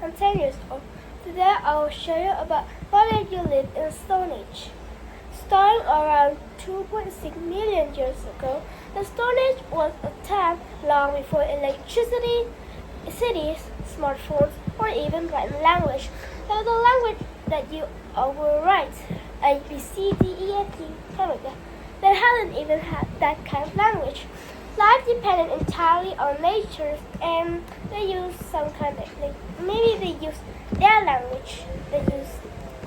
I'm 10 years old. Today I will show you about why did you live in Stone Age. Starting around 2.6 million years ago, the Stone Age was a time long before electricity, cities, smartphones, or even written language. There was a language that you will write A, B, C, D, E, F, G, kind of like that. They hadn't even had that kind of language. Life depended entirely on nature, and they used some kind of maybe they used their language.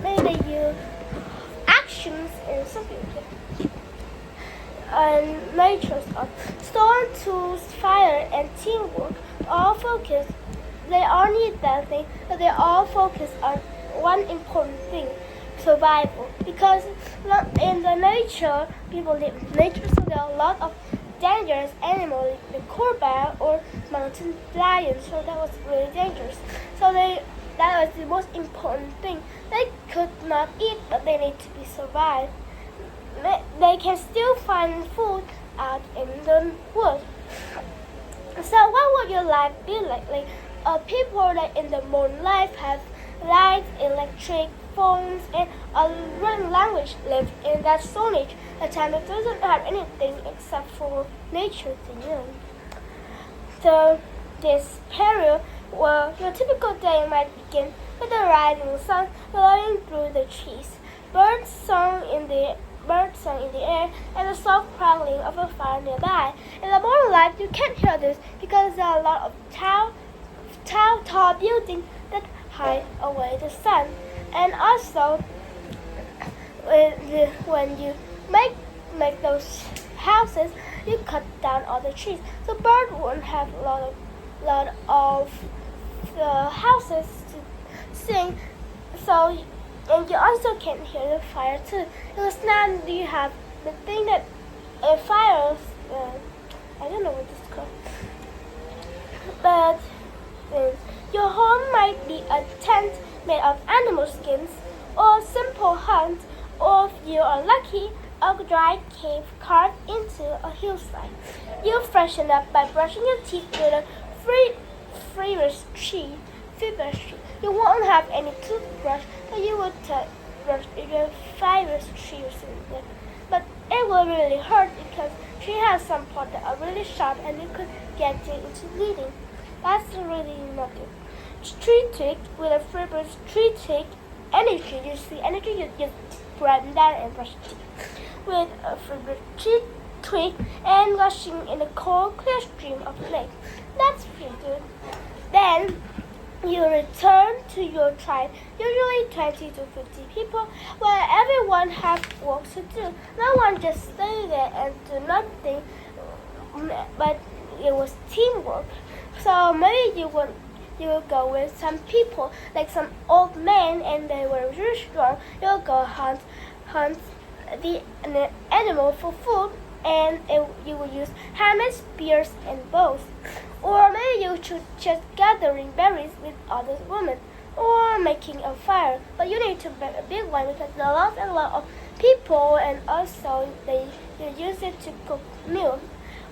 Maybe they use actions and something like that. And nature's art. Stone tools, fire, and teamwork all focus. They all need that thing, but they all focus on one important thing: survival. Because in the nature, people live in nature, so there are a lot of dangerous animals, the koala or mountain lion. So that was really dangerous. So that was the most important thing. They could not eat, but they need to be survived. They can still find food out in the woods. So what would your life be like? People that in the modern life have lights, electric, phones, and a written language live in that Stone Age, a time that doesn't have anything except for nature to use. So this period where your typical day might begin with the rising sun blowing through the trees, birds sung in the air, and the soft crackling of a fire nearby. In the modern life, you can't hear this because there are a lot of tall buildings that hide away the sun. And also, when you make those houses, you cut down all the trees, so birds won't have a lot of houses to sing. So, and you also can hear the fire too, because now you have the thing that fires. I don't know what it's called, but your home might be a tent made of animal skins, or a simple hut, or if you are lucky, a dry cave carved into a hillside. You freshen up by brushing your teeth with a fibrous tree. You won't have any toothbrush, but you would brush your fibrous tree or something. But it will really hurt because tree has some parts that are really sharp and it could get you into bleeding. That's really not good. Tree twig with a fibrous tree twig, any tree you see, any tree you just grab them down and brush your teeth with a fibrous tree twig and washing in a cold, clear stream of the lake. That's pretty good. Then you return to your tribe, usually 20 to 50 people, where everyone has work to do. No one just stay there and do nothing, but it was teamwork. So maybe you would go with some people, like some old men, and they were really strong. You'll go hunt the animal for food, and you will use hammers, spears, and bows. Or maybe you should just gathering berries with other women, or making a fire. But you need to make a big one because there are a lot of people, and also you use it to cook meal,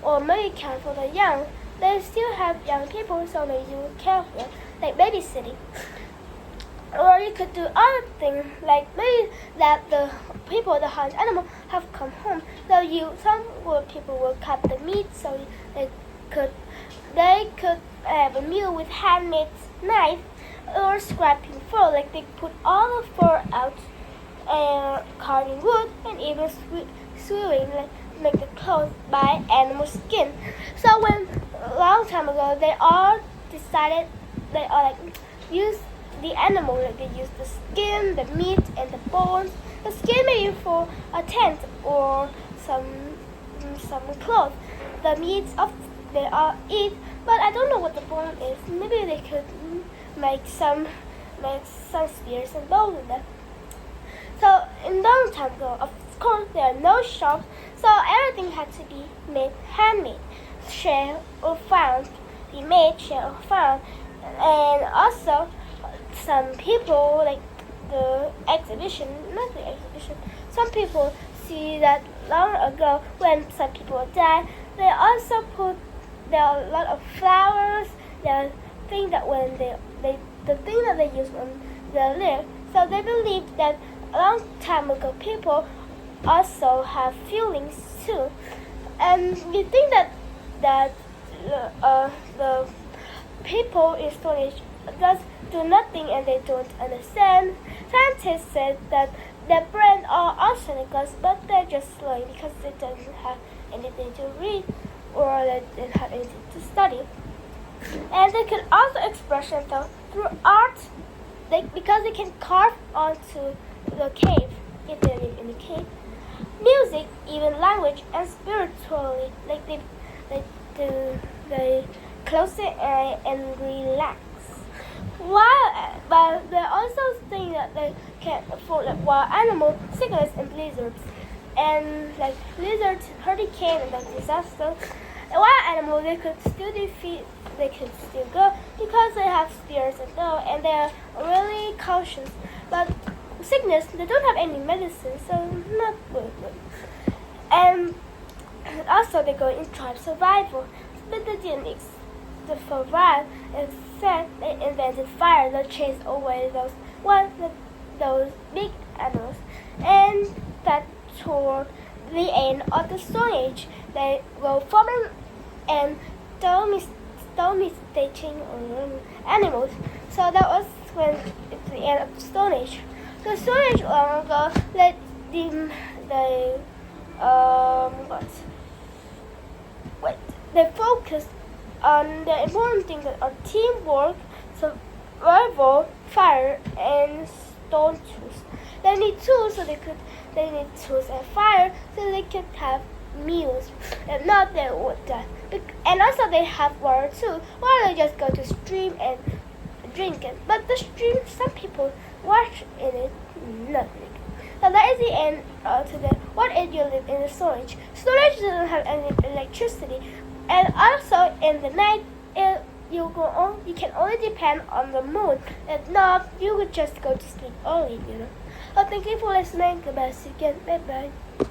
or maybe care for the young. They still have young people, so maybe you will care for them, like babysitting. Or you could do other things, like maybe that the people that hunt animal have come home. So people will cut the meat, so they could have a meal with handmade knife, or scraping fur, like they put all the fur out and carving wood, and even sewing, like make the clothes by animal skin. So when a long time ago they all decided they all use the animal, like they use the skin, the meat, and the bones. The skin maybe for a tent or some clothes. The meat they all eat, but I don't know what the bone is. Maybe they could make some spears and bows with them. So in long time ago, of course there are no shops, so everything had to be made handmade, share or found, and also some people like some people see that long ago when some people died, they also put there are a lot of flowers, there are thing that when the thing that they use when they live. So they believe that a long time ago people also have feelings too, and you think that the people in Stone Age just do nothing and they don't understand. Scientists said that their brains are arsenicus, but they're just slowing because they don't have anything to read or they don't have anything to study. And they can also express themselves through art, because they can carve onto the cave if they live in the cave. Music, even language, and spiritually, they close their eye and relax. But they also think that they can afford wild animal sickness and blizzards, and like blizzards, hurricane, and like disaster. Wild animals they could still defeat. They can still go because they have spears and bow, and they are really cautious. But sickness, they don't have any medicine, so not good. And also they go in tribe survival. But they didn't survive. Instead, they invented fire that chased away those big animals. And that toward the end of the Stone Age, they were forming and domesticating animals. So that was when it's the end of the Stone Age. The Stone Age long ago let they focused on the important things that are teamwork, survival, fire, and stone tools. They need tools they need tools and fire so they can have meals. And not they would die. And also they have water too. Water they just go to stream and drink it. But the stream, some people wash in it, nothing. So that is the end to the what age you live in the storage. Storage doesn't have any electricity, and also in the night you can only depend on the moon. If not, you could just go to sleep early. So thank you for listening. Goodbye. See you again. Bye bye.